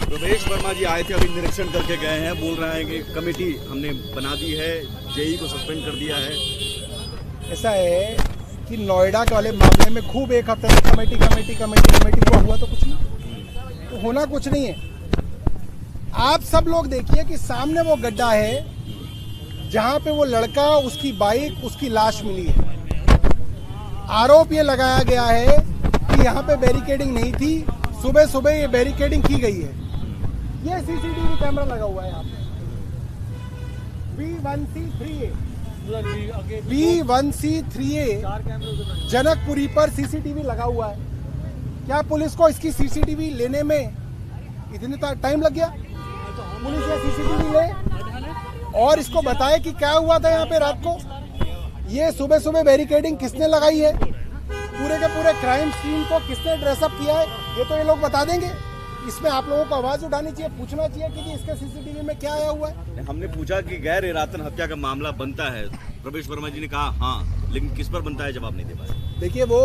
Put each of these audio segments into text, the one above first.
प्रवेश वर्मा जी आए थे, अभी निरीक्षण करके गए हैं। बोल रहे हैं कि कमेटी हमने बना दी है, जेई को सस्पेंड कर दिया है। ऐसा है कि नोएडा के वाले मामले में खूब एक हफ्ते से कमेटी हुआ तो कुछ नहीं, तो होना कुछ नहीं है। आप सब लोग देखिए कि सामने वो गड्ढा है जहां पे वो लड़का, उसकी बाइक, उसकी लाश मिली है। आरोप ये लगाया गया है कि यहाँ पे बैरिकेडिंग नहीं थी, सुबह सुबह ये बैरिकेडिंग की गई है। ये सीसीटीवी कैमरा लगा हुआ है यहाँ पे, B1C3A जनकपुरी पर सीसीटीवी लगा हुआ है। क्या पुलिस को इसकी सीसीटीवी लेने में इतने टाइम लग गया? पुलिस ये सीसीटीवी ले और इसको बताए कि क्या हुआ था यहाँ पे रात को। ये सुबह सुबह बैरिकेडिंग किसने लगाई है, पूरे के पूरे क्राइम सीन को किसने ड्रेसअप किया है, ये तो ये लोग बता देंगे। इसमें आप लोगों को आवाज उठानी चाहिए, पूछना चाहिए कि इसके सीसीटीवी में क्या आया हुआ है। हमने पूछा कि गैर इरादतन हत्या का मामला बनता है, प्रवेश वर्मा जी ने कहा हाँ, लेकिन किस पर बनता है जवाब नहीं दे पाए। देखिए, वो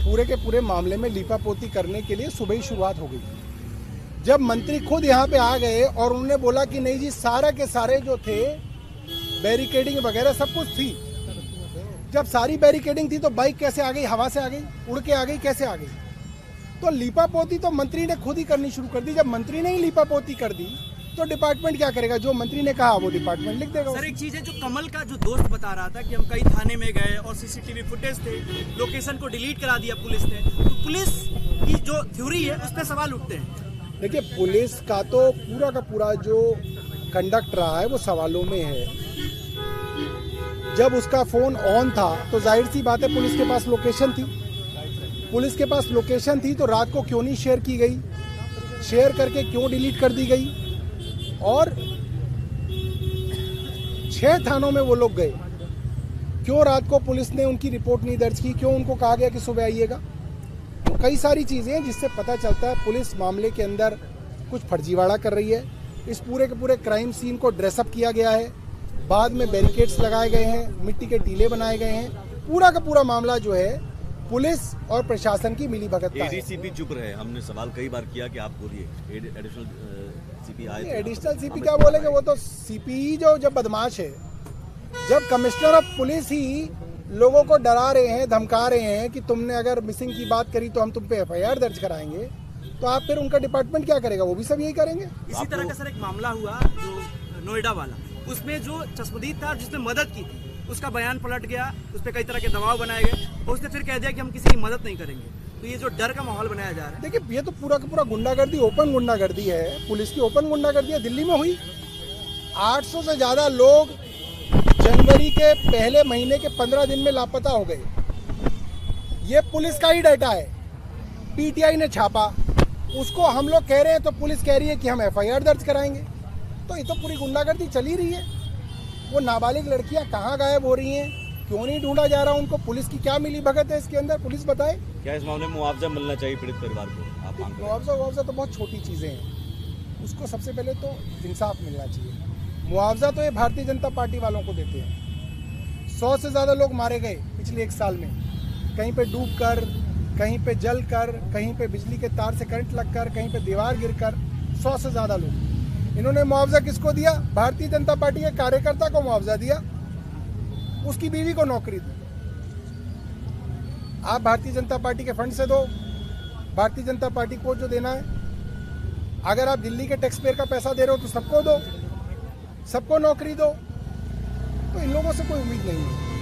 पूरे के पूरे मामले में लीपापोती करने के लिए सुबह ही शुरुआत हो गई। जब मंत्री खुद यहाँ पे आ गए और उन्होंने बोला कि नहीं जी, सारा के सारे जो थे बैरिकेडिंग वगैरह सब कुछ थी। जब सारी बैरिकेडिंग थी तो बाइक कैसे आ गई, हवा से आ गई, उड़ के आ गई, कैसे आ गई? तो लीपापोती तो मंत्री ने खुद ही करनी शुरू कर दी। जब मंत्री ने ही लीपापोती कर दी तो डिपार्टमेंट क्या करेगा? जो मंत्री ने कहा वो डिपार्टमेंट लिख देगा। सर, एक चीज है, जो कमल का जो दोस्त बता रहा था कि हम कई थाने में गए और सीसीटीवी फुटेज थे, लोकेशन को डिलीट करा दिया पुलिस ने, तो पुलिस की जो थ्योरी है उस पर सवाल उठते हैं। देखिए, पुलिस का तो पूरा का पूरा जो कंडक्ट रहा है वो सवालों में है। जब उसका फोन ऑन था तो जाहिर सी बात है पुलिस के पास लोकेशन थी। पुलिस के पास लोकेशन थी तो रात को क्यों नहीं शेयर की गई, शेयर करके क्यों डिलीट कर दी गई? और 6 थानों में वो लोग गए, क्यों रात को पुलिस ने उनकी रिपोर्ट नहीं दर्ज की, क्यों उनको कहा गया कि सुबह आइएगा? तो कई सारी चीज़ें हैं जिससे पता चलता है पुलिस मामले के अंदर कुछ फर्जीवाड़ा कर रही है। इस पूरे के पूरे क्राइम सीन को ड्रेसअप किया गया है, बाद में बैरिकेड्स लगाए गए हैं, मिट्टी के टीले बनाए गए हैं। पूरा का पूरा मामला जो है पुलिस और प्रशासन की मिलीभगत का है। एडीसीपी चुप रहे, हमने सवाल कई बार किया कि आप बोलिए। एडिशनल सीपी आए, एडिशनल सीपी क्या बोलेंगे? वो तो सीपी जो जब बदमाश है, जब कमिश्नर ऑफ पुलिस ही लोगों को डरा रहे हैं, धमका रहे हैं कि तुमने अगर मिसिंग की बात करी तो हम तुम पे FIR दर्ज कराएंगे, तो आप फिर उनका डिपार्टमेंट क्या करेगा? वो भी सब यही करेंगे। इसी तरह का सर एक मामला हुआ जो नोएडा वाला, उसमें जो चश्मदीद था जिसने मदद की थी, उसका बयान पलट गया, उस पर कई तरह के दबाव बनाए गए और उसने फिर कह दिया कि हम किसी की मदद नहीं करेंगे। तो ये जो डर का माहौल बनाया जा रहा है, देखिए, ये तो पूरा का पूरा गुंडागर्दी, ओपन गुंडागर्दी है। पुलिस की ओपन गुंडागर्दी है। दिल्ली में हुई 800 से ज्यादा लोग जनवरी के पहले महीने के 15 दिन में लापता हो गए। ये पुलिस का ही डाटा है, PTI ने छापा, उसको हम लोग कह रहे हैं तो पुलिस कह रही है कि हम FIR दर्ज कराएंगे। तो ये तो पूरी गुंडागर्दी चली रही है। वो नाबालिग लड़कियां कहाँ गायब हो रही हैं, क्यों नहीं ढूंढा जा रहा उनको? पुलिस की क्या मिली भगत है इसके अंदर? पुलिस बताए। क्या इस मामले में मुआवजा मिलना चाहिए पीड़ित परिवार को? आप मांग रहे हैं? मुआवजा तो बहुत छोटी चीज़ें हैं, उसको सबसे पहले तो इंसाफ मिलना चाहिए। मुआवजा तो ये भारतीय जनता पार्टी वालों को देते हैं। 100 से ज़्यादा लोग मारे गए पिछले 1 साल में, कहीं पे डूब कर, कहीं पे जल कर, कहीं पे बिजली के तार से करंट लगकर, कहीं पे दीवार गिरकर, 100 से ज़्यादा लोग। इन्होंने मुआवजा किसको दिया? भारतीय जनता पार्टी के कार्यकर्ता को मुआवजा दिया, उसकी बीवी को नौकरी दी। आप भारतीय जनता पार्टी के फंड से दो, भारतीय जनता पार्टी को जो देना है। अगर आप दिल्ली के टैक्स पेयर का पैसा दे रहे हो तो सबको दो, सबको नौकरी दो। तो इन लोगों से कोई उम्मीद नहीं है।